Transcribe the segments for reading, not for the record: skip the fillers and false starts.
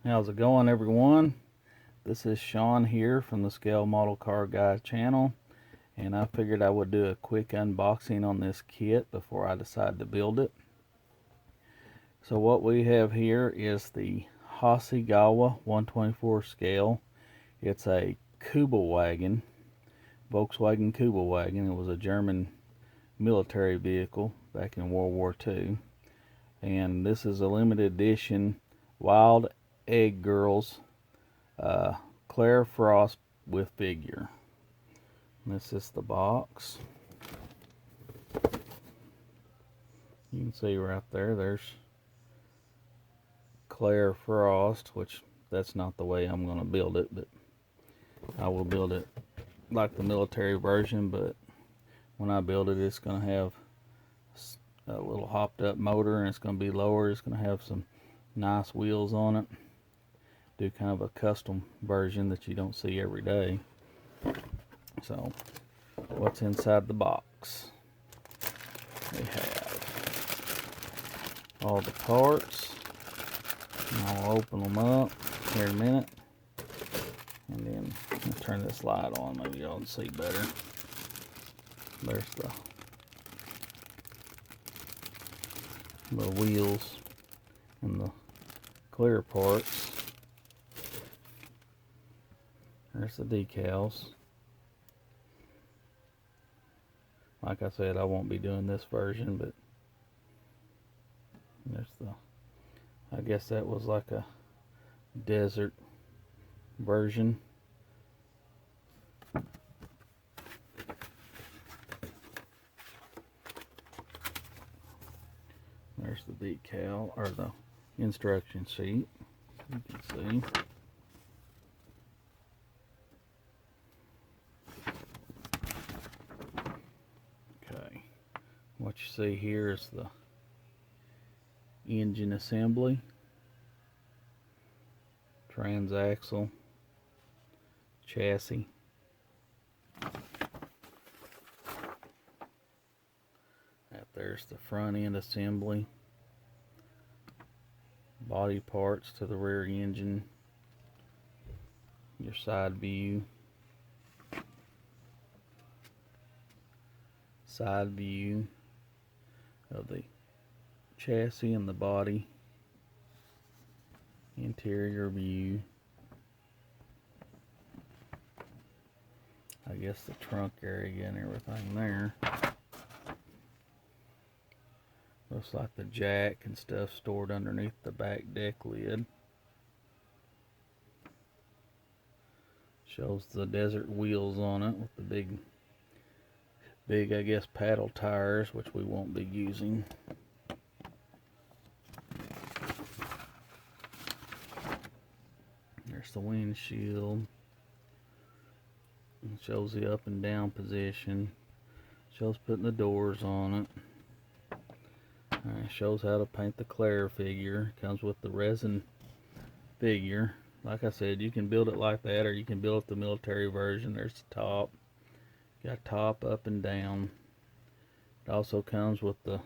How's it going, everyone? This is Sean here from the Scale Model Car Guy channel, and I figured I would do a quick unboxing on this kit before I decide to build it. So what we have here is the Hasegawa 124 scale. It's a Kubelwagen, Volkswagen Kubelwagen. It was a German military vehicle back in World War II, and this is a limited edition Wild Egg Girls Claire Frost with figure. And this is the box. You can see right there, there's Claire Frost, which that's not the way I'm going to build it, but I will build it like the military version. But when I build it, it's going to have a little hopped up motor, and it's going to be lower. It's going to have some nice wheels on it. Do kind of a custom version that you don't see every day. So what's inside the box? We have all the parts, and I'll open them up here in a minute, and then I'll turn this light on, maybe y'all can see better. There's the wheels and the clear parts. There's the decals. Like I said, I won't be doing this version, but there's I guess that was like a desert version. There's the decal, or the instruction sheet, you can see. Okay, what you see here is the engine assembly, transaxle, chassis, there's the front end assembly, body parts to the rear engine, your side view, of the chassis and the body, interior view, I guess the trunk area and everything there. Looks like the jack and stuff stored underneath the back deck lid. Shows the desert wheels on it with the big I guess paddle tires, which we won't be using. There's the windshield. It shows the up and down position. Shows putting the doors on it. It shows how to paint the Claire figure. Comes with the resin figure. Like I said, you can build it like that, or you can build it the military version. There's the top. Got top, up, and down. It also comes with the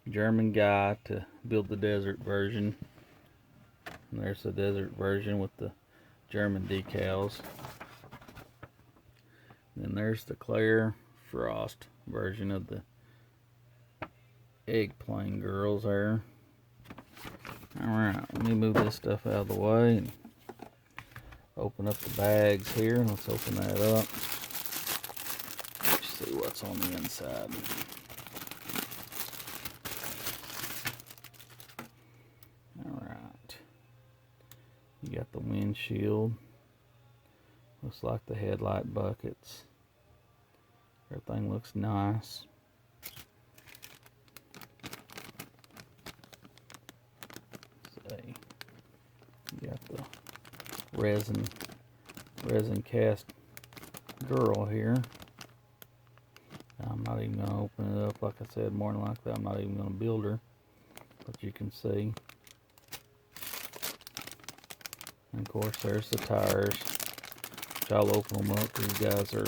German guide to build the desert version. And there's the desert version with the German decals. And then there's the Claire Frost version of the eggplant girls there. Alright, let me move this stuff out of the way and open up the bags here. Let's open that up. Let's see what's on the inside. Alright. You got the windshield. Looks like the headlight buckets. Everything looks nice. You got the resin cast girl here. I'm not even going to open it up. Like I said, more than likely I'm not even going to build her, but you can see. And of course there's the tires, which I'll open them up. These guys are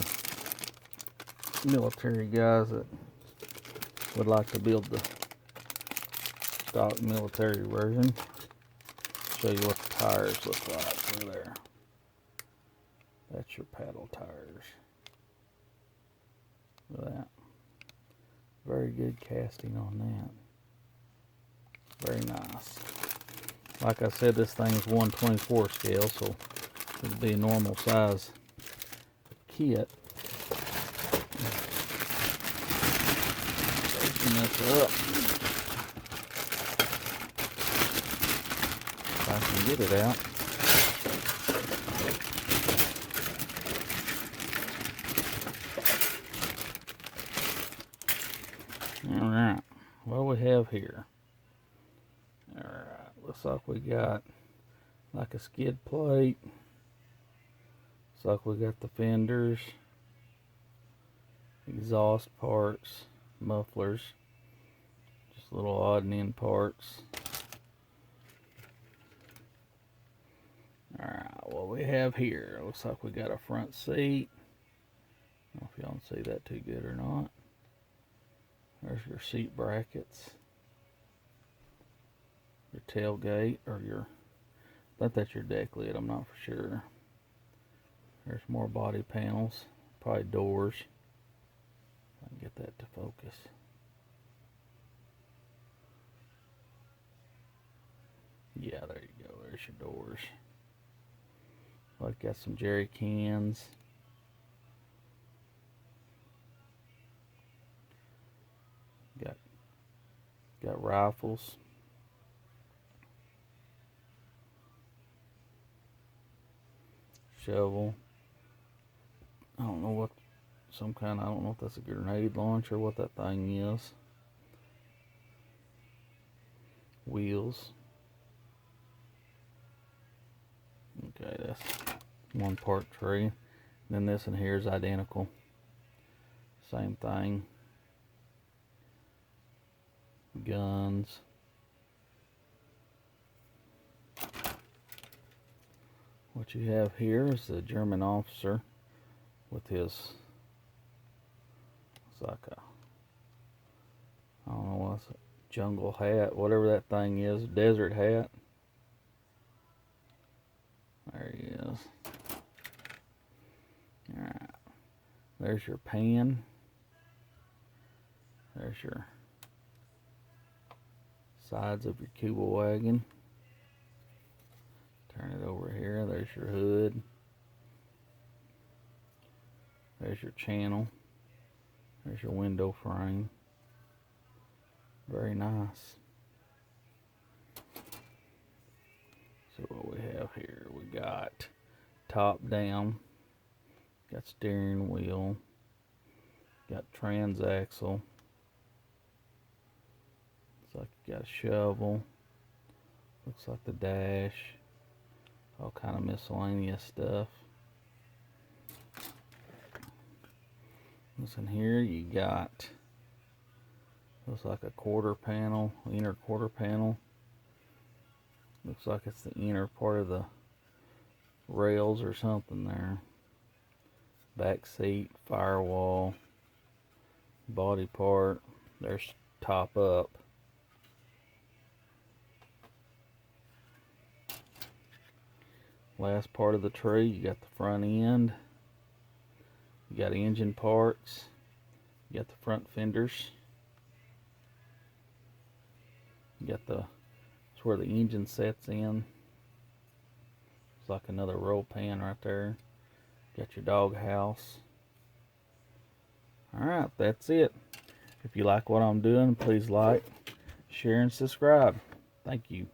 military guys that would like to build the stock military version. Show you what the tires look like. Over there. That's your paddle tires. Look at that. Very good casting on that. Very nice. Like I said, this thing is 1/24 scale, so it'll be a normal size kit. Open this up. If I can get it out. Alright, what do we have here? Alright, looks like we got like a skid plate. Looks like we got the fenders, exhaust parts, mufflers, just little odd and end parts. Alright, what we have here, looks like we got a front seat. I don't know if y'all can see that too good or not. There's your seat brackets, your tailgate, or your, I think that's your deck lid, I'm not for sure. There's more body panels, probably doors. I can get that to focus. Yeah, there you go, there's your doors. I've got some jerry cans. Got rifles. Shovel. I don't know what, some kind of, I don't know if that's a grenade launcher, what that thing is. Wheels. Okay, that's one part tree. And then this in here is identical. Same thing. Guns. What you have here is the German officer with his, it's like a, I don't know what's a jungle hat, whatever that thing is, desert hat. There he is. Alright. There's your pan. There's your sides of your Kubelwagen. Turn it over here. There's your hood. There's your channel. There's your window frame. Very nice. So what we have here, we got top down, got steering wheel, got transaxle. Looks like you got a shovel. Looks like the dash. All kind of miscellaneous stuff. What's in here? You got, looks like a quarter panel, inner quarter panel. Looks like it's the inner part of the rails or something there. Back seat, firewall, body part. There's top up. Last part of the tree, you got the front end. You got engine parts. You got the front fenders. You got the, that's where the engine sets in. It's like another roll pan right there. Got your dog house. Alright, that's it. If you like what I'm doing, please like, share, and subscribe. Thank you.